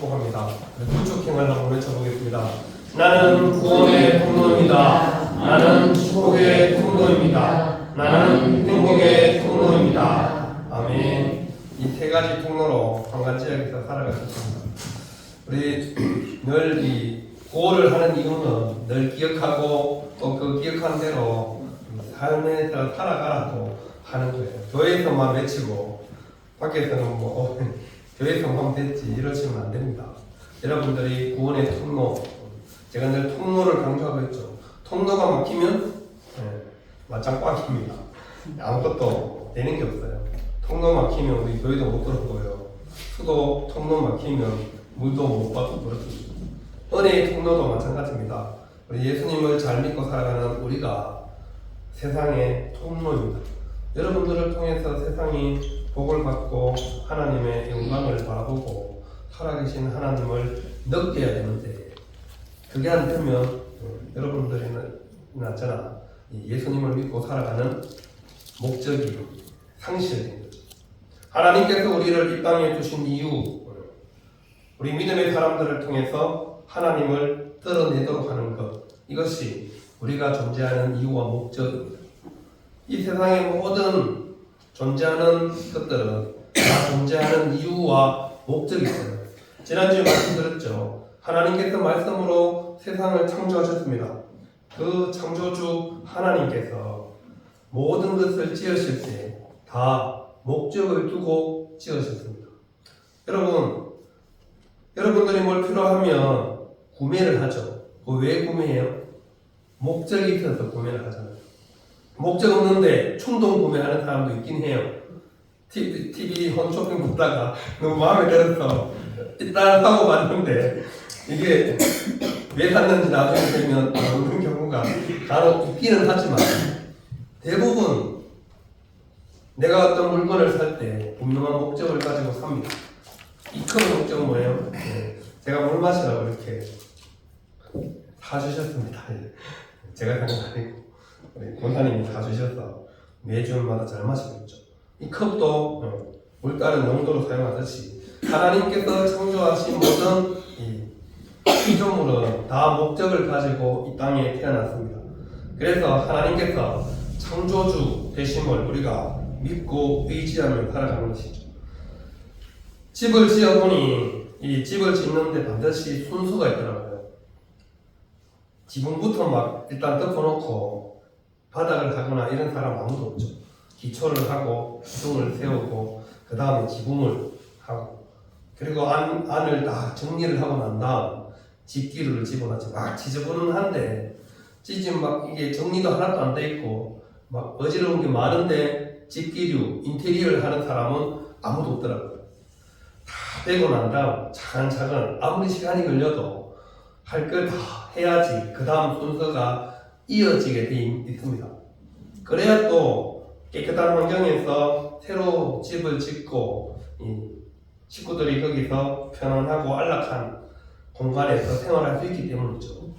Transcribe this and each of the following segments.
축복합니다. 구축행을 한번 외쳐보겠습니다. 나는 구원의 통로입니다. 나는 축복의 통로입니다. 나는 행복의 통로입니다. 아멘. 이 세 가지 통로로 황간지역에서 살아가셨습니다. 우리 늘 이 구호를 하는 이유는 늘 기억하고 또 그 기억한 대로 삶에서 살아가라고 하는 거예요. 교회에서만 외치고 밖에서는 뭐 교회에서만 하면 됐지 이러시면 안 됩니다. 여러분들이 구원의 통로, 제가 늘 통로를 강조하고 있죠. 통로가 막히면 맞짱 꽉입니다. 아무것도 되는 게 없어요. 통로 막히면 우리 교회도 못 들어보고요. 수도 통로 막히면 물도 못 받고 그렇습니다. 은혜의 통로도 마찬가지입니다. 우리 예수님을 잘 믿고 살아가는 우리가 세상의 통로입니다. 여러분들을 통해서 세상이 복을 받고 하나님의 영광을 바라보고 살아계신 하나님을 느껴야 되는데 그게 안 되면 여러분들이나 저나 예수님을 믿고 살아가는 목적이 상실된 거죠. 하나님께서 우리를 이 땅에 주신 이유, 우리 믿음의 사람들을 통해서 하나님을 드러내도록 하는 것, 이것이 우리가 존재하는 이유와 목적입니다. 이 세상의 모든 존재하는 것들은 다 존재하는 이유와 목적이 있어요. 지난주에 말씀드렸죠. 하나님께서 말씀으로 세상을 창조하셨습니다. 그 창조주 하나님께서 모든 것을 지으실 때 다 목적을 두고 지으셨습니다. 여러분들이 뭘 필요하면 구매를 하죠. 왜 구매해요? 목적이 있어서 구매를 하잖아요. 목적 없는데 충동 구매하는 사람도 있긴 해요. TV 홈쇼핑 보다가 너무 마음에 들어서 일단 사고 봤는데 이게 왜 샀는지 나중에 되면 모르는 경우가 간혹 있기는 하지만 대부분 내가 어떤 물건을 살 때 분명한 목적을 가지고 삽니다. 이 큰 목적은 뭐예요? 제가 물 마시라고 이렇게 사주셨습니다. 제가 산건 아니고 우리 권사님이 사주셔서 매주마다 잘 마시고 있죠. 이 컵도 물 따른 용도로 사용하듯이 하나님께서 창조하신 모든 이 피조물은 다 목적을 가지고 이 땅에 태어났습니다. 그래서 하나님께서 창조주 되심을 우리가 믿고 의지하며 살아가는 것이죠. 집을 지어보니 이 집을 짓는데 반드시 순서가 있더라고요. 지붕부터 막 일단 덮어놓고 바닥을 하거나 이런 사람 아무도 없죠. 기초를 하고 기둥을 세우고 그 다음에 지붕을 하고 그리고 안을 다 정리를 하고 난 다음 집기류를 집어넣지. 막 지저분한데 찢으면 막 이게 정리도 하나도 안 돼 있고 막 어지러운 게 많은데 집기류, 인테리어를 하는 사람은 아무도 없더라고요. 다 되고 난 다음 차근차근 아무리 시간이 걸려도 할 걸 다 해야지 그 다음 순서가 이어지게 돼 있습니다. 그래야 또 깨끗한 환경에서 새로 집을 짓고 식구들이 거기서 편안하고 안락한 공간에서 생활할 수 있기 때문이죠.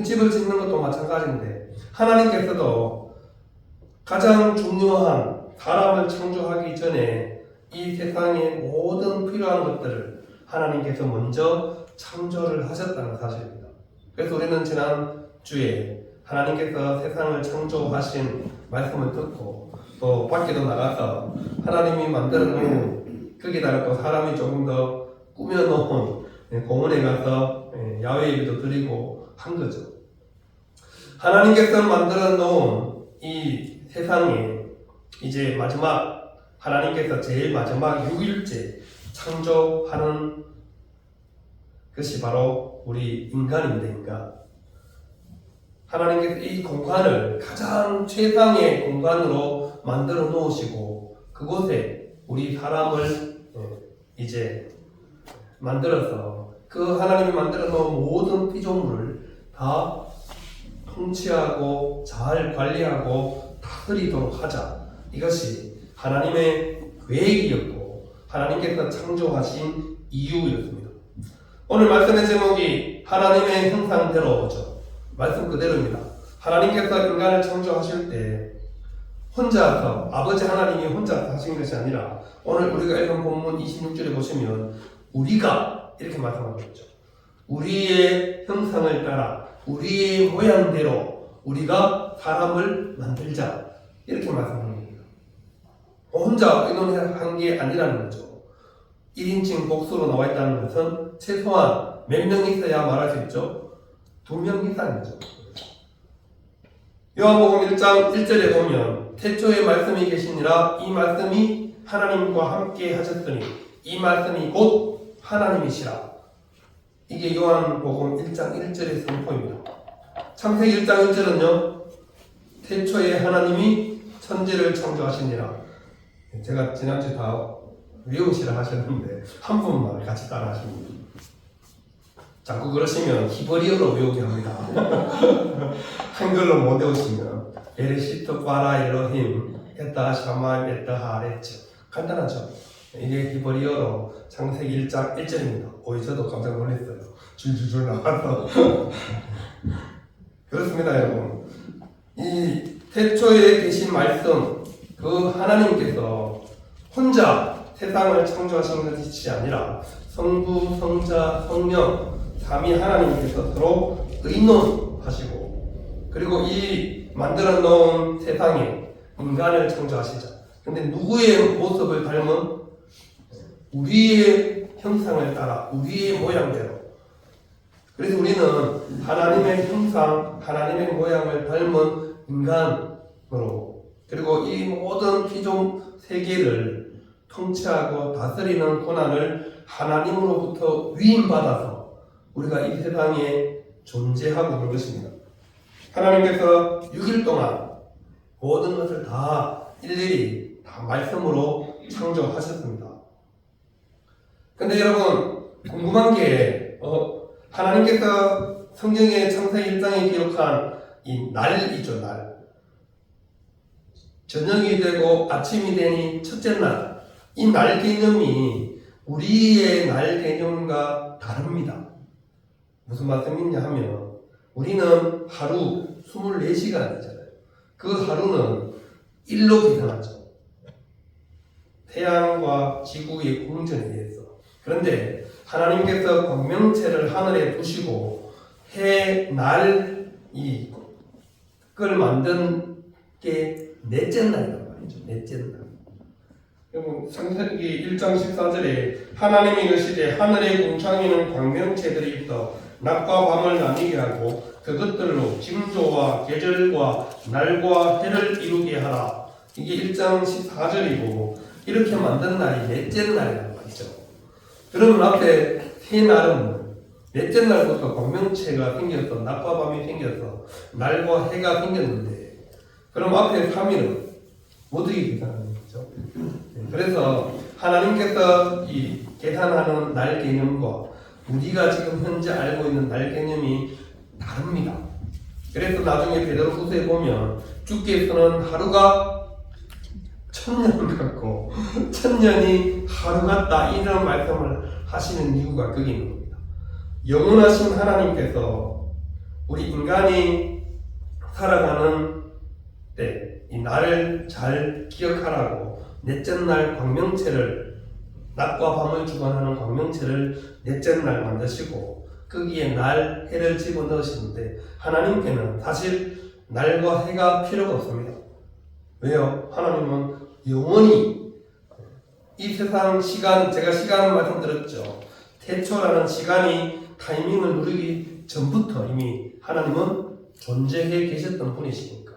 집을 짓는 것도 마찬가지인데 하나님께서도 가장 중요한 사람을 창조하기 전에 이 세상의 모든 필요한 것들을 하나님께서 먼저 창조를 하셨다는 사실입니다. 그래서 우리는 지난주에 하나님께서 세상을 창조하신 말씀을 듣고 또 밖에도 나가서 하나님이 만들어 놓은 거기다가 또 사람이 조금 더 꾸며놓은 공원에 가서 야외 예배도 드리고 한 거죠. 하나님께서 만들어 놓은 이 세상에 이제 마지막 하나님께서 제일 마지막 6일째 창조하는 것이 바로 우리 인간인데 인간. 하나님께서 이 공간을 가장 최상의 공간으로 만들어 놓으시고 그곳에 우리 사람을 이제 만들어서 그 하나님이 만들어 놓은 모든 피조물을 다 통치하고 잘 관리하고 다스리도록 하자. 이것이 하나님의 계획이었고 하나님께서 창조하신 이유였습니다. 오늘 말씀의 제목이 하나님의 형상대로죠. 말씀 그대로입니다. 하나님께서 인간을 창조하실 때 혼자서 아버지 하나님이 혼자 하신 것이 아니라 오늘 우리가 읽은 본문 26절에 보시면 우리가 이렇게 말씀하고 있죠. 우리의 형상을 따라 우리의 모양대로 우리가 사람을 만들자 이렇게 말씀하는 겁니다. 혼자 의논한 게 아니라는 거죠. 1인칭 복수로 나와 있다는 것은 최소한 몇 명 있어야 말할 수 있죠? 2명 이상이죠. 요한복음 1장 1절에 보면 태초에 말씀이 계시니라 이 말씀이 하나님과 함께 하셨으니 이 말씀이 곧 하나님이시라. 이게 요한복음 1장 1절의 선포입니다. 창세기 1장 1절은요. 태초에 하나님이 천지를 창조하시니라. 제가 지난주에 다 외우시라 하셨는데 한 분만 같이 따라 하십니다. 자꾸 그러시면 히브리어로 외우게 합니다. 한글로 못 외우시면 베레시트 바라 엘로힘 에타 샤마 에타 하레츠 간단하죠. 이게 히브리어로 창세기 1장 1절입니다. 저도 깜짝 놀랐어요. 줄줄줄 나와서 그렇습니다, 여러분. 이 태초에 계신 말씀, 그 하나님께서 혼자 세상을 창조하신 것이 아니라 성부, 성자, 성령 삼위 하나님께서 서로 의논하시고 그리고 이 만들어 놓은 세상에 인간을 창조하시자. 근데 누구의 모습을 닮은 우리의 형상을 따라 우리의 모양대로. 그래서 우리는 하나님의 형상, 하나님의 모양을 닮은 인간으로 그리고 이 모든 피조 세계를 통치하고 다스리는 권한을 하나님으로부터 위임받아서 우리가 이 세상에 존재하고 있는 것입니다. 하나님께서 6일 동안 모든 것을 다 일일이 다 말씀으로 창조하셨습니다. 근데 여러분 궁금한 게 하나님께서 성경의 창세기 1장에 기록한 이 날이죠, 날. 저녁이 되고 아침이 되니 첫째 날. 이 날 개념이 우리의 날 개념과 다릅니다. 무슨 말씀이냐 하면 우리는 하루 24시간이잖아요. 그 하루는 일로 계산하죠. 태양과 지구의 공전에 의해서. 그런데 하나님께서 광명체를 하늘에 두시고 해, 날, 이걸 만든 게 넷째 날이란 말이죠. 넷째 날. 창세기 1장 14절에 하나님이 이르시되 하늘의 궁창에는 광명체들이 있어 낮과 밤을 나뉘게 하고 그것들로 징조와 계절과 날과 해를 이루게 하라. 이게 1장 14절이고 이렇게 만든 날이 넷째 날이란 말이죠. 그러면 앞에 세 날은 넷째 날부터 광명체가 생겨서 낮과 밤이 생겨서 날과 해가 생겼는데 그럼 앞에 3일은 어떻게 계산하는 거죠? 그래서 하나님께서 이 계산하는 날 개념과 우리가 지금 현재 알고 있는 날 개념이 다릅니다. 그래서 나중에 베드로후서에 보면 주께서는 하루가 1000년 같고 1000년이 하루 같다 이런 말씀을 하시는 이유가 거기 있는 겁니다. 영원하신 하나님께서 우리 인간이 살아가는 때 이 날을 잘 기억하라고 넷째 날 광명체를 낮과 밤을 주관하는 광명체를 넷째 날 만드시고 거기에 날, 해를 집어넣으시는데 하나님께는 사실 날과 해가 필요가 없습니다. 왜요? 하나님은 영원히 이 세상 시간, 제가 시간을 말씀드렸죠. 태초라는 시간이 타이밍을 누리기 전부터 이미 하나님은 존재해 계셨던 분이시니까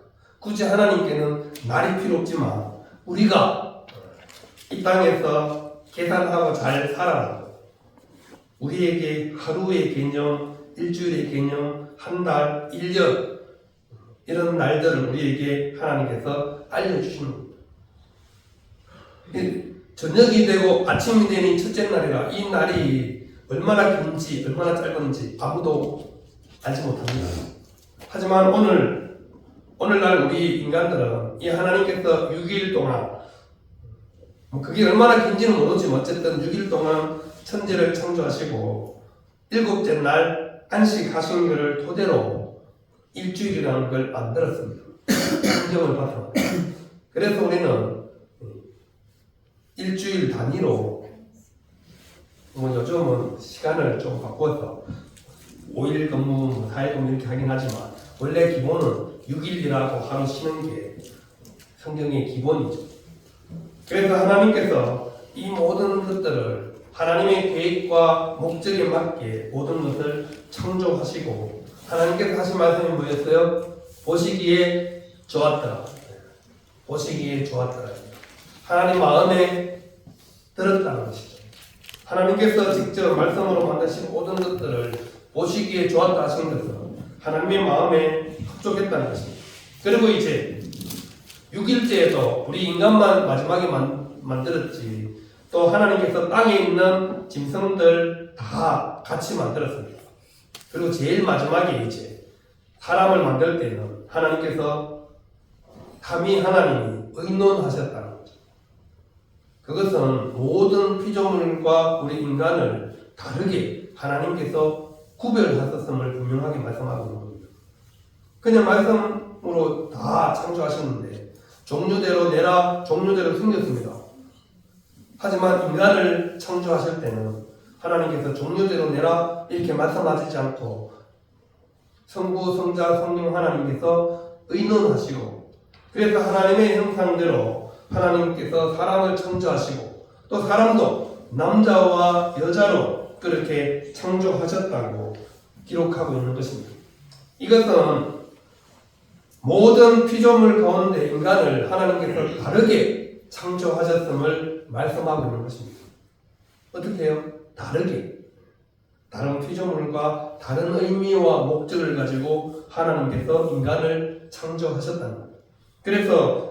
굳이 하나님께는 날이 필요 없지만 우리가 이 땅에서 계산하고 잘 살아라고 우리에게 하루의 개념, 일주일의 개념, 한 달, 1년 이런 날들을 우리에게 하나님께서 알려주시는 겁니다. 저녁이 되고 아침이 되니 첫째 날이라 이 날이 얼마나 긴지 얼마나 짧은지 아무도 알지 못합니다. 하지만 오늘날 우리 인간들은 이 하나님께서 6일 동안 그게 얼마나 긴지는 모르지만 어쨌든 6일 동안 천지를 창조하시고 7째 날 안식하신 것을 토대로 일주일이라는 걸 만들었습니다. 성경을 봐서. 그래서 우리는 일주일 단위로 뭐 요즘은 시간을 좀 바꿔서 5일 근무, 4일 근무 이렇게 하긴 하지만 원래 기본은 6일이라고 하루 쉬는 게 성경의 기본이죠. 그래서 하나님께서 이 모든 것들을 하나님의 계획과 목적에 맞게 모든 것을 창조하시고 하나님께서 하신 말씀이 뭐였어요? 보시기에 좋았더라. 보시기에 좋았더라. 하나님 마음에 들었다는 것이죠. 하나님께서 직접 말씀으로 만드신 모든 것들을 보시기에 좋았다 하신 것은 하나님의 마음에 합족했다는 것입니다. 그리고 이제 6일째에도 우리 인간만 마지막에 만들었지 또 하나님께서 땅에 있는 짐승들 다 같이 만들었습니다. 그리고 제일 마지막에 이제 사람을 만들 때는 하나님께서 감히 하나님이 의논하셨다는 거죠. 그것은 모든 피조물과 우리 인간을 다르게 하나님께서 구별하셨음을 분명하게 말씀하고 있는 겁니다. 그냥 말씀으로 다 창조하셨는데 종류대로 내라 종류대로 생겼습니다. 하지만 인간을 창조하실 때는 하나님께서 종류대로 내라 이렇게 말씀하시지 않고 성부, 성자, 성령 하나님께서 의논하시고 그래서 하나님의 형상대로 하나님께서 사람을 창조하시고 또 사람도 남자와 여자로 그렇게 창조하셨다고 기록하고 있는 것입니다. 이것은 모든 피조물 가운데 인간을 하나님께서 다르게 창조하셨음을 말씀하고 있는 것입니다. 어떻게 해요? 다르게. 다른 피조물과 다른 의미와 목적을 가지고 하나님께서 인간을 창조하셨다는 겁니다. 그래서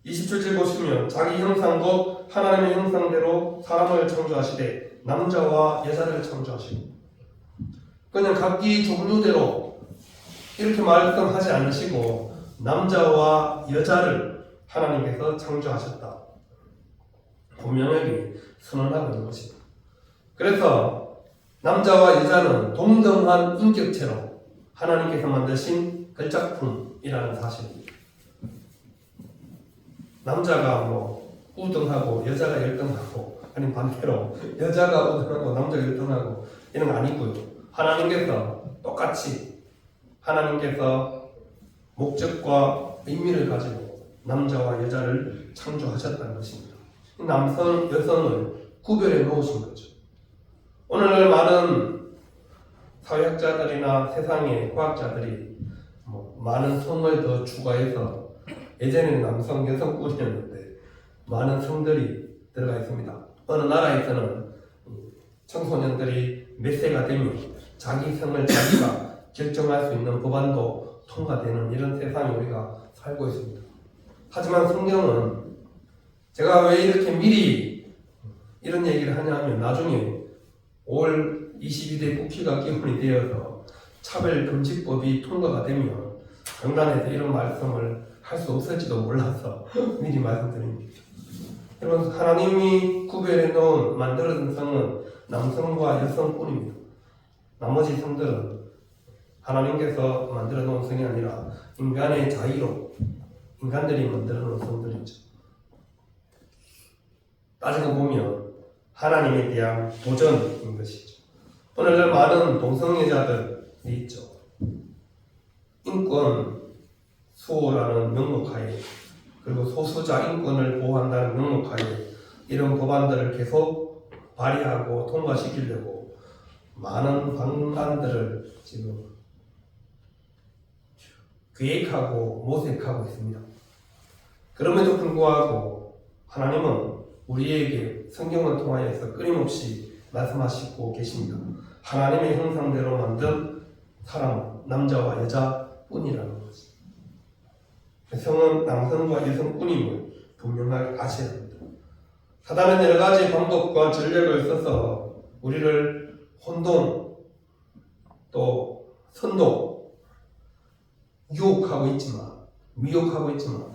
27절 보시면 자기 형상곧 하나님의 형상대로 사람을 창조하시되 남자와 여자를 창조하시고 그냥 각기 종류대로 이렇게 말씀하지 않으시고 남자와 여자를 하나님께서 창조하셨다. 분명하게 선언하고 있는 것입니다. 그래서 남자와 여자는 동등한 인격체로 하나님께서 만드신 걸작품이라는 사실입니다. 남자가 뭐 우등하고 여자가 열등하고 아니 반대로 여자가 우등하고 남자가 열등하고 이런 거 아니고요. 하나님께서 똑같이 하나님께서 목적과 의미를 가지고 남자와 여자를 창조하셨다는 것입니다. 남성, 여성을 구별해 놓으신 거죠. 오늘날 많은 사회학자들이나 세상의 과학자들이 많은 성을 더 추가해서 예전에는 남성, 여성뿐이었는데 많은 성들이 들어가 있습니다. 어느 나라에서는 청소년들이 몇 세가 되면 자기 성을 자기가 결정할 수 있는 법안도 통과되는 이런 세상에 우리가 살고 있습니다. 하지만 성경은 제가 왜 이렇게 미리 이런 얘기를 하냐면 나중에 5월 22대 국회가 기원이 되어서 차별금지법이 통과가 되면 강단에서 이런 말씀을 할 수 없을지도 몰라서 미리 말씀드립니다. 여러분 하나님이 구별해 놓은 만들어진 성은 남성과 여성뿐입니다. 나머지 성들은 하나님께서 만들어 놓은 성이 아니라 인간의 자의로 인간들이 만들어 놓은 성들이죠. 따지고 보면 하나님에 대한 도전인 것이죠. 오늘날 많은 동성애자들이 있죠. 인권 수호라는 명목하에 그리고 소수자 인권을 보호한다는 명목하에 이런 법안들을 계속 발의하고 통과시키려고 많은 방안들을 지금 계획하고 모색하고 있습니다. 그럼에도 불구하고 하나님은 우리에게 성경을 통하여서 끊임없이 말씀하시고 계십니다. 하나님의 형상대로 만든 사람, 남자와 여자뿐이라는 것입니다. 성은 남성과 여성뿐임을 분명하게 아셔야 합니다. 사단은 여러 가지 방법과 전략을 써서 우리를 혼동 또 선동 유혹하고 있지만 미혹하고 있지만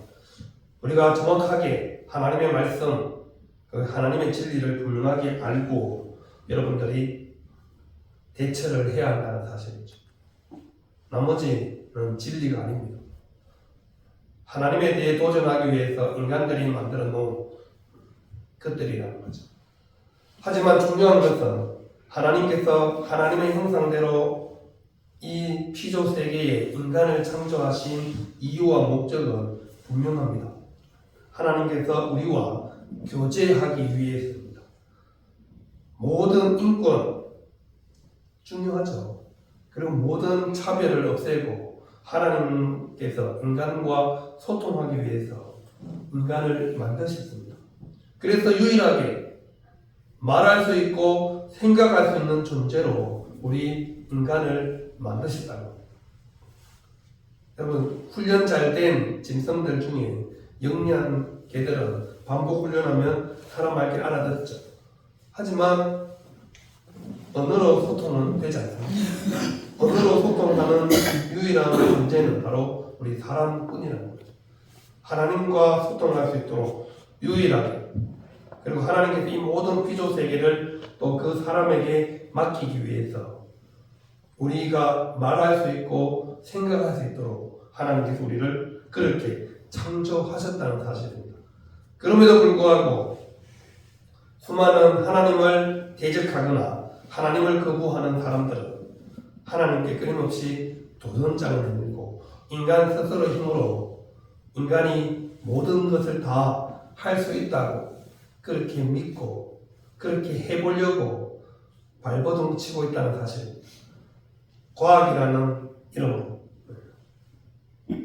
우리가 정확하게 하나님의 말씀 그 하나님의 진리를 분명하게 알고 여러분들이 대처를 해야 한다는 사실이죠. 나머지는 진리가 아닙니다. 하나님에 대해 도전하기 위해서 인간들이 만들어 놓은 것들이라는 거죠. 하지만 중요한 것은 하나님께서 하나님의 형상대로 이 피조 세계에 인간을 창조하신 이유와 목적은 분명합니다. 하나님께서 우리와 교제하기 위해서입니다. 모든 인권 중요하죠. 그리고 모든 차별을 없애고 하나님께서 인간과 소통하기 위해서 인간을 만드셨습니다. 그래서 유일하게 말할 수 있고 생각할 수 있는 존재로 우리 인간을 만드셨다고. 여러분, 훈련 잘 된 짐승들 중에 영리한 개들은 반복 훈련하면 사람 말귀를 알아듣죠. 하지만 언어로 소통은 되지 않습니다. 언어로 소통하는 유일한 존재는 바로 우리 사람뿐이라는 거죠. 하나님과 소통할 수 있도록 유일하게, 그리고 하나님께서 이 모든 피조 세계를 또 그 사람에게 맡기기 위해서 우리가 말할 수 있고 생각할 수 있도록 하나님께서 우리를 그렇게 창조하셨다는 사실입니다. 그럼에도 불구하고 수많은 하나님을 대적하거나 하나님을 거부하는 사람들은 하나님께 끊임없이 도전장을 내밀고 인간 스스로 힘으로 인간이 모든 것을 다 할 수 있다고 그렇게 믿고 그렇게 해보려고 발버둥 치고 있다는 사실입니다. 과학이라는 이름으로.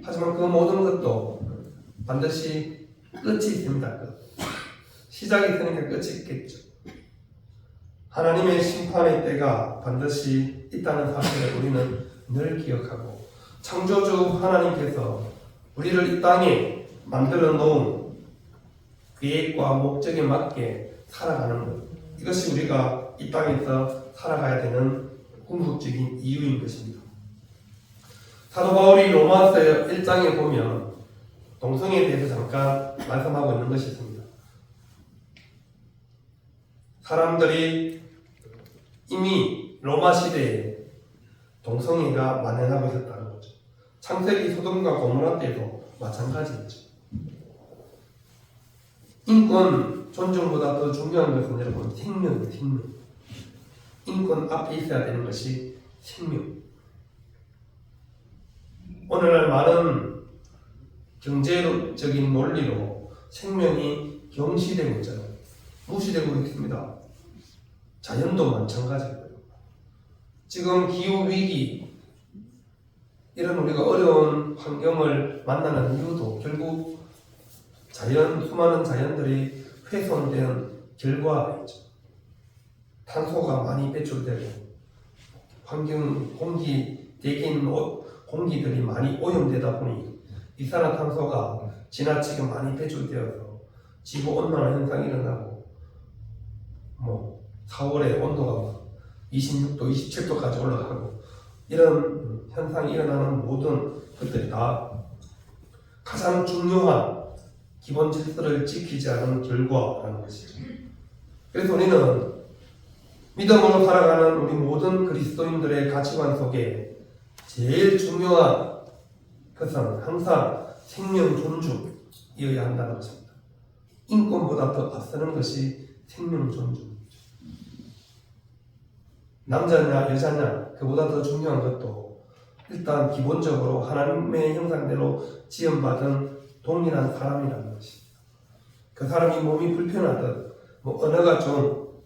하지만 그 모든 것도 반드시 끝이 있습니다. 시작이 있으니까 끝이 있겠죠. 하나님의 심판의 때가 반드시 있다는 사실을 우리는 늘 기억하고, 창조주 하나님께서 우리를 이 땅에 만들어 놓은 계획과 목적에 맞게 살아가는 것, 이것이 우리가 이 땅에서 살아가야 되는 궁극적인 이유인 것입니다. 사도 바울이 로마서 1장에 보면 동성애에 대해서 잠깐 말씀하고 있는 것이 있습니다. 사람들이 이미 로마 시대에 동성애가 만연하고 있었다는 거죠. 창세기 소돔과 고모라 때도 마찬가지였죠. 인권 존중보다 더 중요한 것은 여러분 생명이에요. 생명. 인권 앞에 있어야 되는 것이 생명. 오늘날 많은 경제적인 논리로 생명이 경시되고 있잖아요. 무시되고 있습니다. 자연도 마찬가지고요. 지금 기후위기, 이런 우리가 어려운 환경을 만나는 이유도 결국 수많은 자연들이 훼손된 결과이죠. 탄소가 많이 배출되고 환경, 공기, 대기인 공기들이 많이 오염되다 보니 이산화탄소가 지나치게 많이 배출되어서 지구온난화 현상이 일어나고 4월에 온도가 26도, 27도까지 올라가고 이런 현상이 일어나는 모든 것들이 다 가장 중요한 기본 질서를 지키지 않은 결과라는 것이죠. 그래서 우리는 믿음으로 살아가는 우리 모든 그리스도인들의 가치관 속에 제일 중요한 것은 항상 생명 존중이어야 한다는 것입니다. 인권보다 더 앞서는 것이 생명 존중이죠. 남자냐 여자냐 그보다 더 중요한 것도 일단 기본적으로 하나님의 형상대로 지음받은 동일한 사람이라는 것입니다. 그 사람이 몸이 불편하든 언어가 좀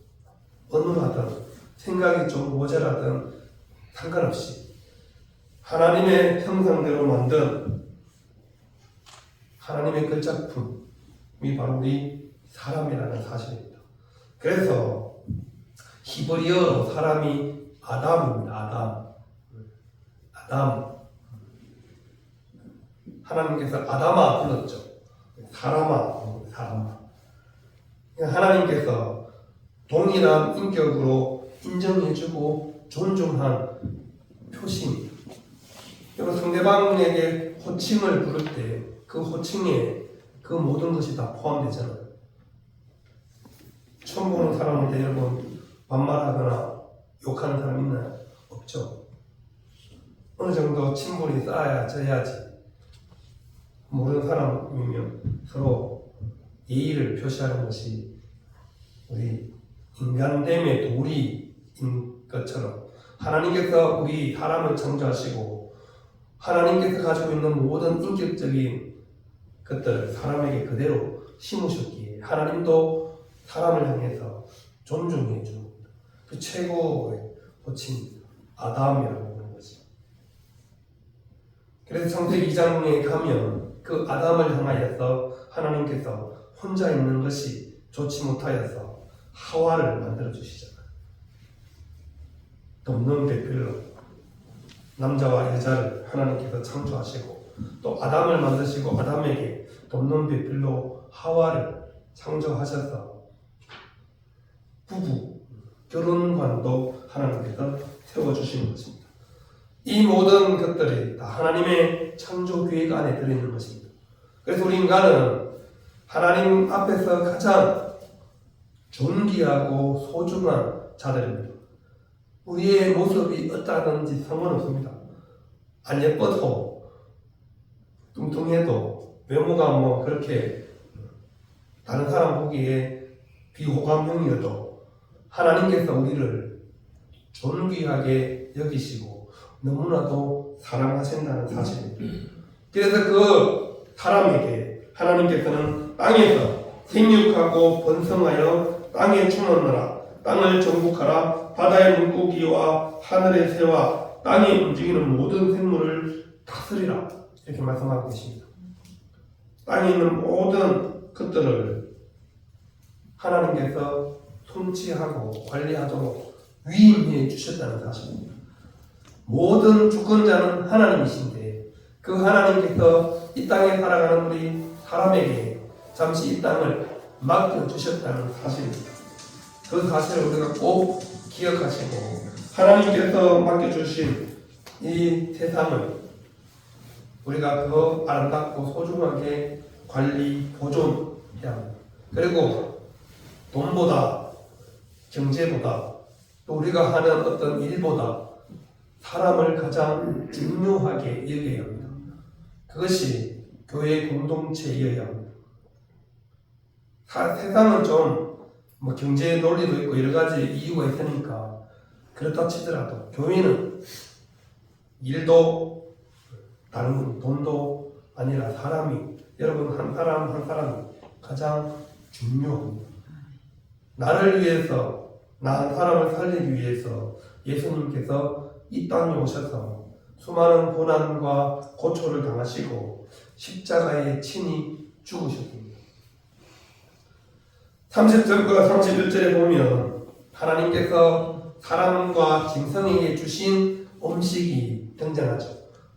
어눌하든 생각이 좀 모자라든 상관없이 하나님의 형상대로 만든 하나님의 그 작품이 바로 우리 사람이라는 사실입니다. 그래서 히브리어로 사람이 아담입니다. 아담. 하나님께서 아담아 불렀죠. 사람아. 하나님께서 동일한 인격으로 인정해주고 존중한 표시입니다. 여러분, 상대방에게 호칭을 부를 때 그 호칭에 그 모든 것이 다 포함되잖아요. 처음 보는 사람한테 여러분 반말하거나 욕하는 사람 있나요? 없죠. 어느 정도 친분이 쌓여야지. 모르는 사람이면 서로 예의를 표시하는 것이 우리 인간됨의 도리인 것처럼 하나님께서 우리 사람을 창조하시고 하나님께서 가지고 있는 모든 인격적인 것들을 사람에게 그대로 심으셨기에 하나님도 사람을 향해서 존중해 주는 겁니다. 그 최고의 호칭 아담이라고 하는 거죠. 그래서 창세기 2장에 가면 그 아담을 향하여서 하나님께서 혼자 있는 것이 좋지 못하여서 하와를 만들어 주시잖아요. 돕는 배필로 남자와 여자를 하나님께서 창조하시고 또 아담을 만드시고 아담에게 돕는 배필로 하와를 창조하셔서 부부 결혼관도 하나님께서 세워주시는 것입니다. 이 모든 것들이 다 하나님의 창조 계획 안에 들어있는 것입니다. 그래서 우리 인간은 하나님 앞에서 가장 존귀하고 소중한 자들입니다. 우리의 모습이 어떠하든지 상관없습니다. 안 예뻐도 뚱뚱해도 외모가 뭐 그렇게 다른 사람 보기에 비호감형이어도 하나님께서 우리를 존귀하게 여기시고 너무나도 사랑하신다는 사실입니다. 그래서 그 사람에게 하나님께서는 땅에서 생육하고 번성하여 땅에 충만하라, 땅을 정복하라, 바다의 물고기와 하늘의 새와 땅에 움직이는 모든 생물을 다스리라 이렇게 말씀하고 계십니다. 땅에 있는 모든 것들을 하나님께서 통치하고 관리하도록 위임해 주셨다는 사실입니다. 모든 주권자는 하나님이신데 그 하나님께서 이 땅에 살아가는 우리 사람에게 잠시 이 땅을 맡겨주셨다는 사실입니다. 그 사실을 우리가 꼭 기억하시고 하나님께서 맡겨주신 이 세상을 우리가 더 아름답고 소중하게 관리, 보존해야 합니다. 그리고 돈보다 경제보다 또 우리가 하는 어떤 일보다 사람을 가장 중요하게 여겨야 합니다. 그것이 교회 공동체여야 합니다. 세상은 좀 뭐 경제 논리도 있고 여러 가지 이유가 있으니까 그렇다 치더라도 교회는 일도 다른 돈도 아니라 사람이 여러분 한 사람 한 사람이 가장 중요합니다. 나를 위해서 나 한 사람을 살리기 위해서 예수님께서 이 땅에 오셔서 수많은 고난과 고초를 당하시고 십자가에 친히 죽으셨습니다. 30절과 31절에 보면 하나님께서 사람과 짐승에게 주신 음식이 등장하죠.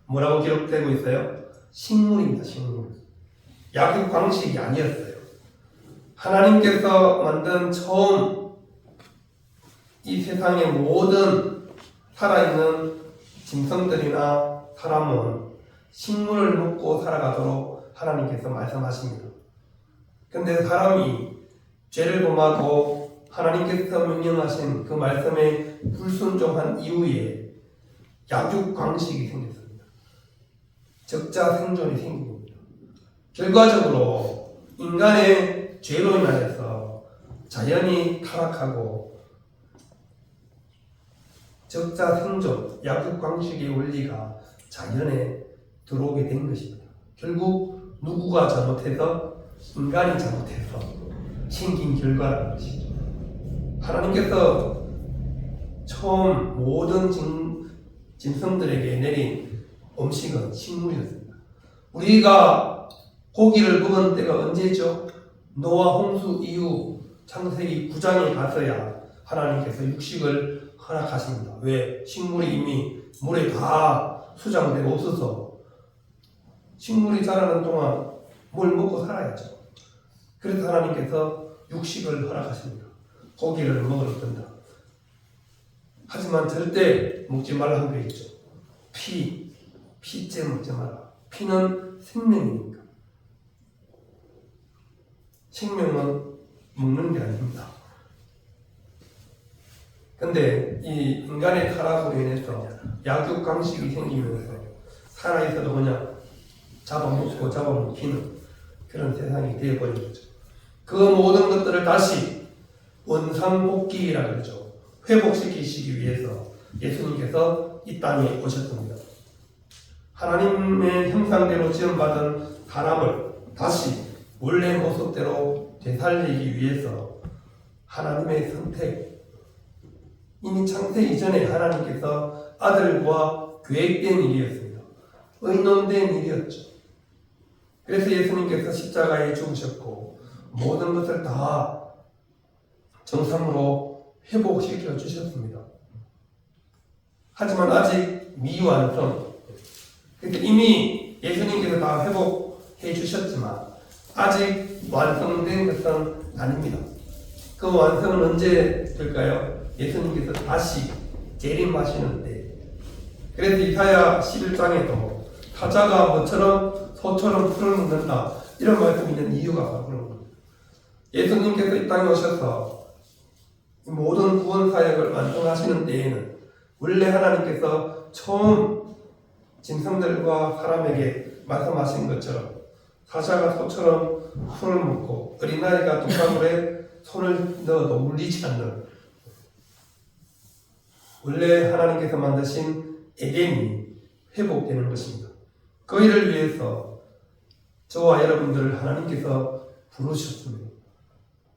뭐라고 기록되고 있어요? 식물입니다. 식물. 약육 방식이 아니었어요. 하나님께서 만든 처음 이 세상의 모든 살아있는 짐승들이나 사람은 식물을 먹고 살아가도록 하나님께서 말씀하십니다. 근데 사람이 죄를 범하고 하나님께서 명령하신 그 말씀에 불순종한 이후에 약육 방식이 생겼습니다. 적자 생존이 생긴 겁니다. 결과적으로 인간의 죄로 인하여서 자연이 타락하고 적자 생존, 약육 방식의 원리가 자연에 들어오게 된 것입니다. 결국 누구가 잘못해서 인간이 잘못해서 생긴 결과라는 것이죠. 하나님께서 처음 모든 짐승들에게 내린 음식은 식물이었습니다. 우리가 고기를 먹은 때가 언제죠? 노아 홍수 이후 창세기 9장에 가서야 하나님께서 육식을 허락하십니다. 왜? 식물이 이미 물에 다 수장되고 없어서 식물이 자라는 동안 뭘 먹고 살아야죠. 그래서 하나님께서 육식을 허락하십니다. 고기를 먹어도 된다. 하지만 절대 먹지 말라 한 게 있죠. 피째 먹지 마라. 피는 생명이니까. 생명은 먹는 게 아닙니다. 근데 이 인간의 타락으로 인해서 약육 강식이 생기면서 살아있어도 그냥 잡아먹고 잡아먹히는 그런 세상이 되어버린 거죠. 그 모든 것들을 다시 원상복귀라고 그러죠. 회복시키시기 위해서 예수님께서 이 땅에 오셨습니다. 하나님의 형상대로 지음받은 사람을 다시 원래 모습대로 되살리기 위해서 하나님의 선택, 이미 창세 이전에 하나님께서 아들과 계획된 일이었습니다. 의논된 일이었죠. 그래서 예수님께서 십자가에 죽으셨고 모든 것을 다 정상으로 회복시켜 주셨습니다. 하지만 아직 미완성. 그러니까 이미 예수님께서 다 회복해 주셨지만 아직 완성된 것은 아닙니다. 그 완성은 언제 될까요? 예수님께서 다시 재림하시는 때. 그래서 이사야 11장에도 사자가 뭐처럼 소처럼 풀을 먹는다 이런 말씀이 있는 이유가 바로 그런 겁니다. 예수님께서 이 땅에 오셔서 모든 구원 사역을 완성하시는 때에는 원래 하나님께서 처음 짐승들과 사람에게 말씀하신 것처럼 사자가 소처럼 풀을 먹고 어린아이가 독사물에 손을 넣어도 물리지 않는 원래 하나님께서 만드신 에덴이 회복되는 것입니다. 그 일을 위해서 저와 여러분들을 하나님께서 부르셨습니다.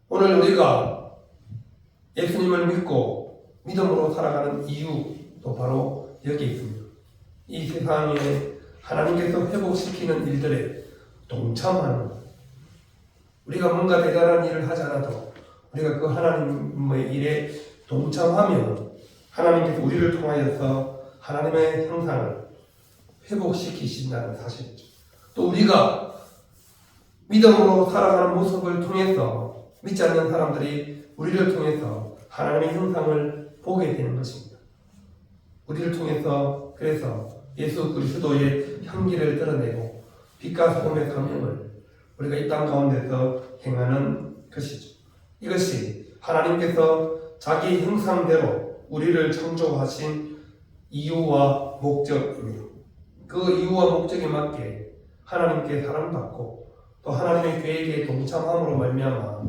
오늘 우리가 예수님을 믿고 믿음으로 살아가는 이유도 바로 여기에 있습니다. 이 세상에 하나님께서 회복시키는 일들에 동참하는 것. 우리가 뭔가 대단한 일을 하지 않아도 우리가 그 하나님의 일에 동참하면 하나님께서 우리를 통하여서 하나님의 형상을 회복시키신다는 사실이죠. 또 우리가 믿음으로 살아가는 모습을 통해서 믿지 않는 사람들이 우리를 통해서 하나님의 형상을 보게 되는 것입니다. 우리를 통해서 그래서 예수 그리스도의 향기를 드러내고 빛과 소금의 사명을 우리가 이 땅 가운데서 행하는 것이죠. 이것이 하나님께서 자기 형상대로 우리를 창조하신 이유와 목적입니다. 그 이유와 목적에 맞게 하나님께 사랑받고 또 하나님의 계획에 동참함으로 말미암아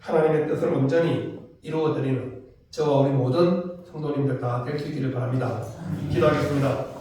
하나님의 뜻을 온전히 이루어드리는 저와 우리 모든 성도님들 다 될 수 있기를 바랍니다. 기도하겠습니다.